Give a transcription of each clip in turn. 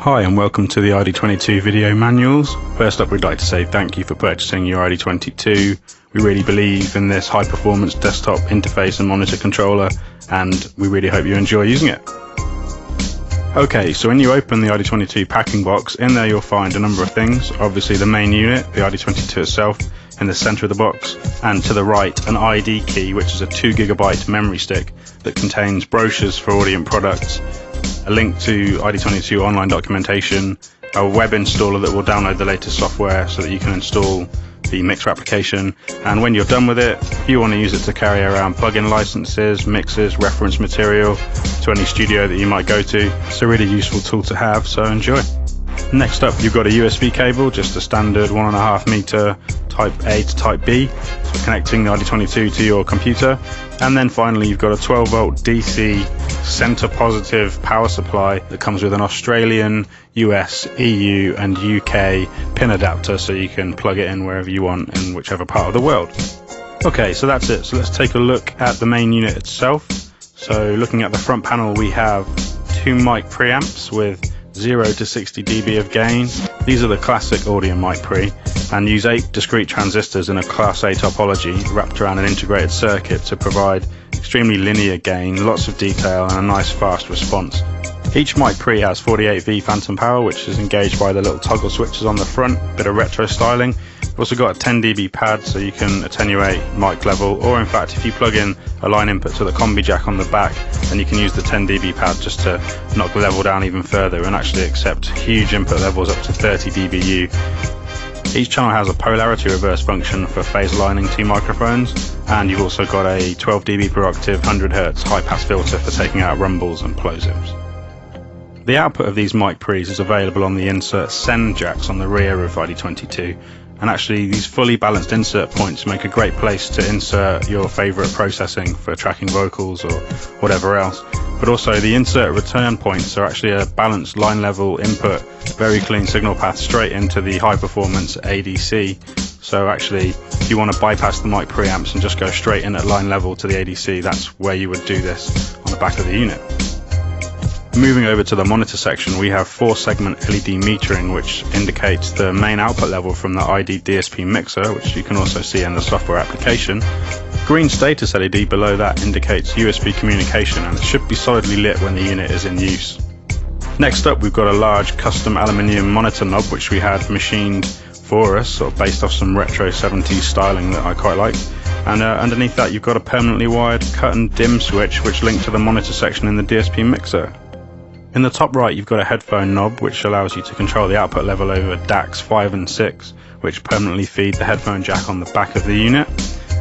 Hi and welcome to the iD22 video manuals. First up, we'd like to say thank you for purchasing your iD22. We really believe in this high performance desktop interface and monitor controller, and we really hope you enjoy using it. Okay, so when you open the iD22 packing box, in there you'll find a number of things. Obviously the main unit, the iD22 itself, in the center of the box, and to the right an ID key, which is a 2 GB memory stick that contains brochures for Audient products, a link to iD22 online documentation, a web installer that will download the latest software so that you can install the mixer application, and when you're done with it, if you want to use it to carry around plugin licenses, mixes, reference material to any studio that you might go to, it's a really useful tool to have, so enjoy. Next up, you've got a USB cable, just a standard 1.5 meter type A to type B for connecting the iD22 to your computer. And then finally, you've got a 12 volt DC center positive power supply that comes with an Australian, US, EU and UK pin adapter, so you can plug it in wherever you want in whichever part of the world. Okay, so that's it. So let's take a look at the main unit itself. So looking at the front panel, we have 2 mic preamps with 0 to 60 dB of gain. These are the classic Audient mic pre and use 8 discrete transistors in a Class A topology wrapped around an integrated circuit to provide extremely linear gain, lots of detail and a nice fast response. Each mic pre has 48V phantom power, which is engaged by the little toggle switches on the front, bit of retro styling. We've also got a 10 dB pad so you can attenuate mic level, or in fact if you plug in a line input to the combi jack on the back, then you can use the 10 dB pad just to knock the level down even further and actually accept huge input levels up to 30 dBu. Each channel has a polarity reverse function for phase aligning 2 microphones, and you've also got a 12 dB per octave 100Hz high pass filter for taking out rumbles and plosives. The output of these mic pre's is available on the insert send jacks on the rear of iD22, and actually these fully balanced insert points make a great place to insert your favourite processing for tracking vocals or whatever else. But also the insert return points are actually a balanced line level input, very clean signal path straight into the high performance ADC. So actually if you want to bypass the mic preamps and just go straight in at line level to the ADC, that's where you would do this on the back of the unit. Moving over to the monitor section, we have 4-segment LED metering, which indicates the main output level from the ID DSP mixer, which you can also see in the software application. Green status LED below that indicates USB communication, and it should be solidly lit when the unit is in use. Next up, we've got a large custom aluminium monitor knob, which we had machined for us, sort of based off some retro 70s styling that I quite like. And underneath that, you've got a permanently wired cut and dim switch, which linked to the monitor section in the DSP mixer. In the top right, you've got a headphone knob, which allows you to control the output level over DACs 5 and 6, which permanently feed the headphone jack on the back of the unit.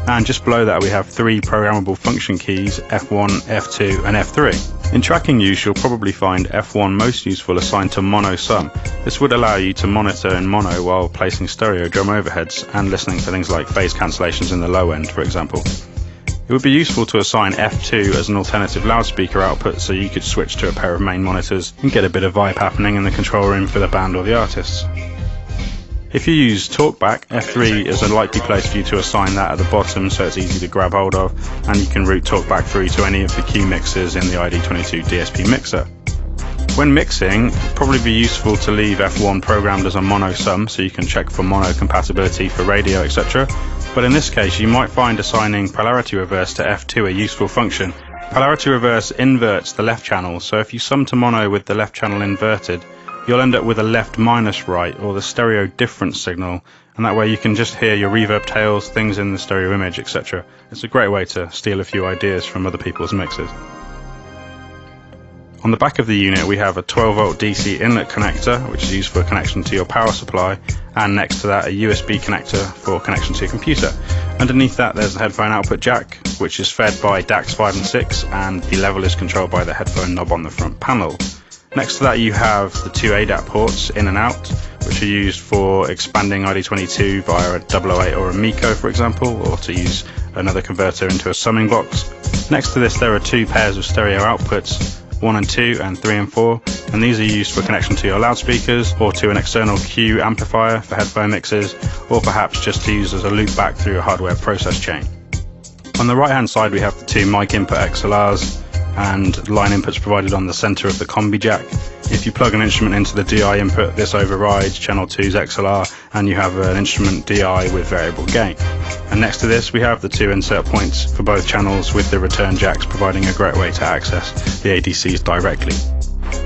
And just below that, we have 3 programmable function keys, F1, F2 and F3. In tracking use, you'll probably find F1 most useful assigned to mono sum. This would allow you to monitor in mono while placing stereo drum overheads and listening for things like phase cancellations in the low end, for example. It would be useful to assign F2 as an alternative loudspeaker output, so you could switch to a pair of main monitors and get a bit of vibe happening in the control room for the band or the artists. If you use TalkBack, F3 is a likely place for you to assign that at the bottom, so it's easy to grab hold of, and you can route TalkBack through to any of the Q mixers in the iD22 DSP mixer. When mixing, it'd probably be useful to leave F1 programmed as a mono sum, so you can check for mono compatibility for radio, etc. But in this case, you might find assigning polarity reverse to F2 a useful function. Polarity reverse inverts the left channel, so if you sum to mono with the left channel inverted, you'll end up with a left minus right, or the stereo difference signal, and that way you can just hear your reverb tails, things in the stereo image, etc. It's a great way to steal a few ideas from other people's mixes. On the back of the unit, we have a 12 volt DC inlet connector, which is used for connection to your power supply, and next to that a USB connector for connection to your computer. Underneath that there's the headphone output jack, which is fed by DACs 5 and 6, and the level is controlled by the headphone knob on the front panel. Next to that you have the 2 ADAT ports in and out, which are used for expanding iD22 via a 008 or a Miko, for example, or to use another converter into a summing box. Next to this there are 2 pairs of stereo outputs, 1 and 2 and 3 and 4, and these are used for connection to your loudspeakers or to an external Q amplifier for headphone mixes, or perhaps just to use as a loop back through a hardware process chain. On the right hand side we have the 2 mic input XLRs, and line inputs provided on the center of the combi jack. If you plug an instrument into the DI input, this overrides channel 2's XLR and you have an instrument DI with variable gain. And next to this we have the two insert points for both channels with the return jacks, providing a great way to access the ADCs directly.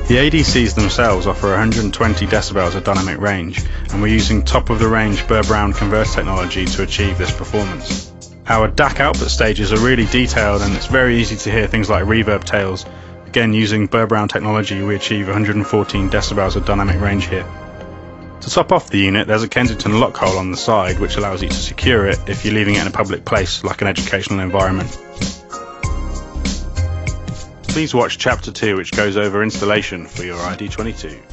The ADCs themselves offer 120 decibels of dynamic range, and we're using top-of-the-range Burr-Brown converter technology to achieve this performance. Our DAC output stages are really detailed, and it's very easy to hear things like reverb tails. Again, using Burr-Brown technology, we achieve 114 decibels of dynamic range here. To top off the unit, there's a Kensington lock hole on the side which allows you to secure it if you're leaving it in a public place like an educational environment. Please watch Chapter 2, which goes over installation for your iD22.